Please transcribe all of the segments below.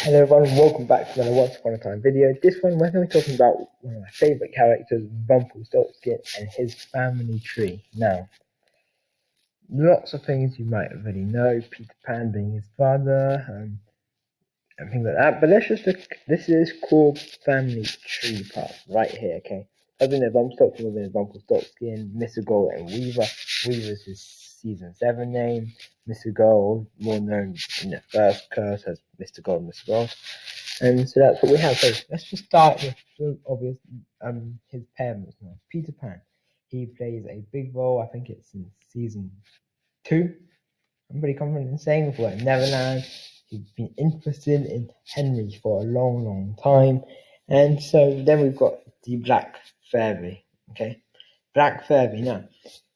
Hello everyone, welcome back to another Once Upon a Time video. This one we're going to be talking about one of my favourite characters, Rumple and his family tree. Now, lots of things you might already know, Peter Pan being his father, and things like that, but let's just look, this is called family tree part, right here, okay? I've been at Rumpelstiltskin, within Rumpelstiltskin, Mr. Gold and Weaver. Weaver's his season 7 name. Mr. Gold, more known in the first curse as Mr. Gold and Mr. Gold. And so that's what we have. So let's just start with the obvious, his parents now. Peter Pan. He plays a big role, I think it's in season 2. I'm pretty confident in saying, before Neverland. He's been interested in Henry for a long time. And so then we've got the Black Fairy. Okay, Black Fairy. Now,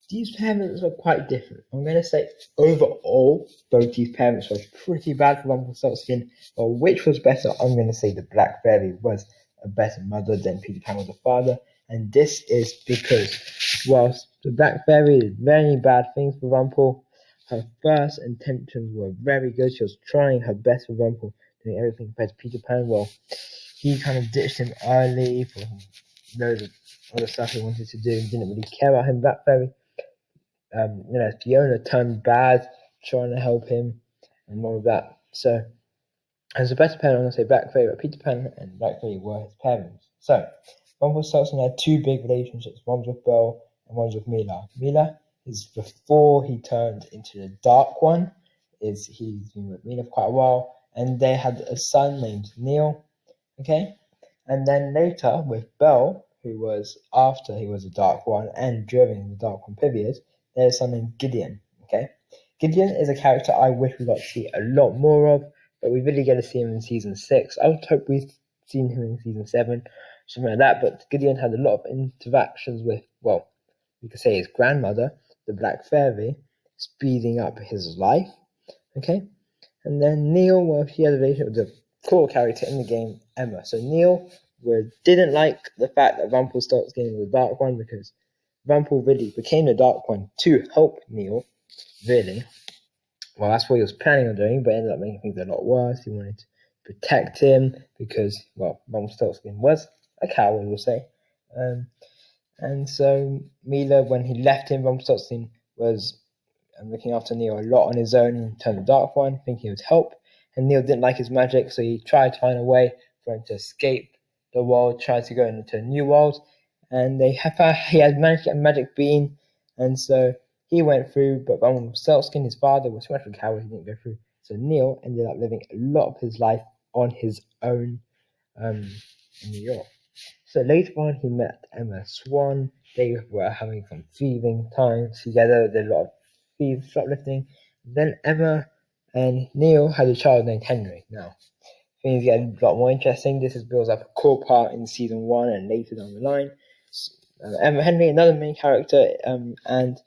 these parents were quite different. I'm going to say overall, both these parents were pretty bad for Rumpelstiltskin. But which was better? I'm going to say the Black Fairy was a better mother than Peter Pan was a father. And this is because whilst the Black Fairy did very bad things for Rumple, her first intentions were very good. She was trying her best for Rumple, doing everything compared to Peter Pan. Well, he kind of ditched him early for loads of other stuff he wanted to do and didn't really care about him. Black Fairy, Fiona turned bad, trying to help him and all of that. So, as the best parent, I'm going to say Black Fairy, but Peter Pan and Black Fairy were his parents. So, Rumpelstiltskin had two big relationships. One's with Belle and one's with Mila. Mila is before he turned into the Dark One. He's been with Mila for quite a while, and they had a son named Neil. Okay, and then later with Belle, who was after he was a Dark One and during the Dark One period, there's a son named Gideon. Okay, Gideon is a character I wish we got to see a lot more of, but we really get to see him in season 6. I would hope we've seen him in season 7, something like that. But Gideon had a lot of interactions with, well, you could say his grandmother, the Black Fairy, speeding up his life. Okay, and then Neil, well, he had a relationship with the core character in the game, Emma. So Neil didn't like the fact that Rumpelstiltskin was the Dark One, because Rumple really became the Dark One to help Neil, really. Well, that's what he was planning on doing, but ended up making things a lot worse. He wanted to protect him because, well, Rumpelstiltskin was a coward, we'll say. And so Mila, when he left him, Rumpelstiltskin was looking after Neil a lot on his own and turned the Dark One, thinking he would help. And Neil didn't like his magic, so he tried to find a way for him to escape the world, tried to go into a new world. And he had managed to get a magic bean, and so he went through, but Rumpelstiltskin, his father, was too much of a coward, he didn't go through. So Neil ended up living a lot of his life on his own in New York. So later on, he met Emma Swan. They were having some thieving times together. Did a lot of thieves, shoplifting. Then Emma and Neil had a child named Henry. Now, things get a lot more interesting. This is builds up a core part in season 1 and later down the line. Emma Henry, another main character, and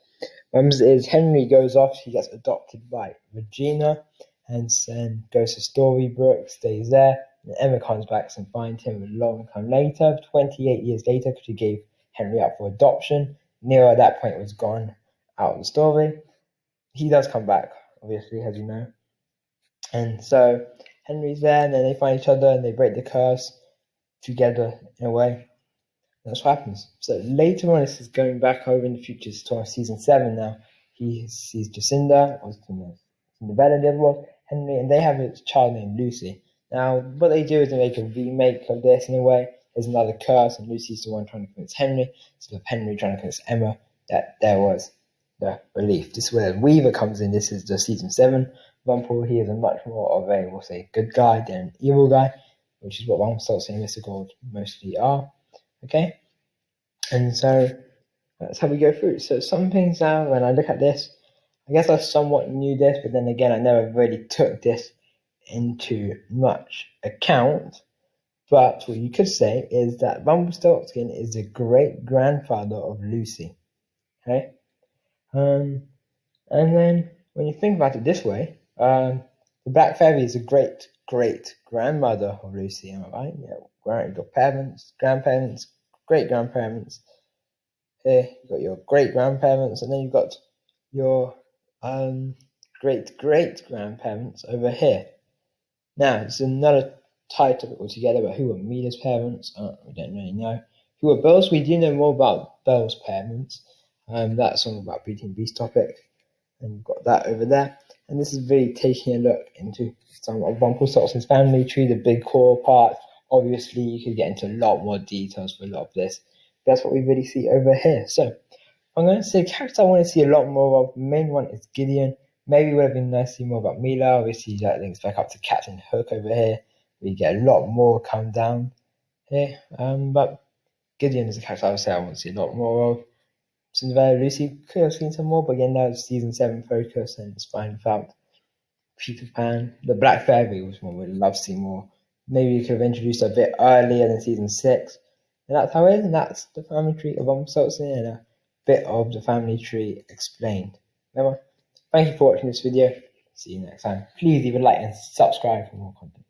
is Henry goes off. He gets adopted by Regina, and then goes to Storybrooke, stays there. And Emma comes back and finds him a long time later, 28 years later, because she gave Henry up for adoption. Neil at that point was gone out of the story. He does come back, obviously, as you know. And so Henry's there, and then they find each other, and they break the curse together in a way. That's what happens. So later on, this is going back over in the future to season 7 now. He sees Jacinda, or Cinderella, the other one, Henry, and they have a child named Lucy. Now, what they do is they make a remake of this in a way. There's another curse, and Lucy's the one trying to convince Henry, instead of Henry trying to convince Emma that there was the relief. This is where Weaver comes in. This is the season 7 Rumple. He is a much more of a, we'll say, good guy than an evil guy, which is what Rumpelstiltskin and Mr. Gold mostly are. Okay, and so that's how we go through. So some things now, when I look at this, I guess I somewhat knew this, but then again, I never really took this into much account. But what you could say is that Rumpelstiltskin is the great grandfather of Lucy. Okay, and then when you think about it this way, the Black Fairy is a great grandmother of Lucy. Am I right? Yeah, you've got parents, grandparents, great grandparents. Here you've got your great grandparents, and then you've got your great grandparents over here. Now, it's another title altogether, but who were Mila's parents? We don't really know. Who were Belle's? We do know more about Belle's parents. That's all about Beauty and Beast topic. And you've got that over there. And this is really taking a look into some of Rumpelstiltskin's family tree, the big core part. Obviously, you could get into a lot more details for a lot of this. That's what we really see over here. So, I'm going to say character I want to see a lot more of. The main one is Gideon. Maybe it would have been nice to see more about Mila. Obviously, that links back up to Captain Hook over here. We get a lot more come down here. But Gideon is a character I would say I want to see a lot more of. Cinderella Lucy could have seen some more, but again, that was season 7 focus, and it's fine without Peter Pan. The Black Fairy was one we'd love to see more. Maybe you could have introduced a bit earlier than season 6. And that's how it is, and that's the family tree of Rumpelstiltskin and a bit of the family tree explained. Remember, thank you for watching this video. See you next time. Please leave a like and subscribe for more content.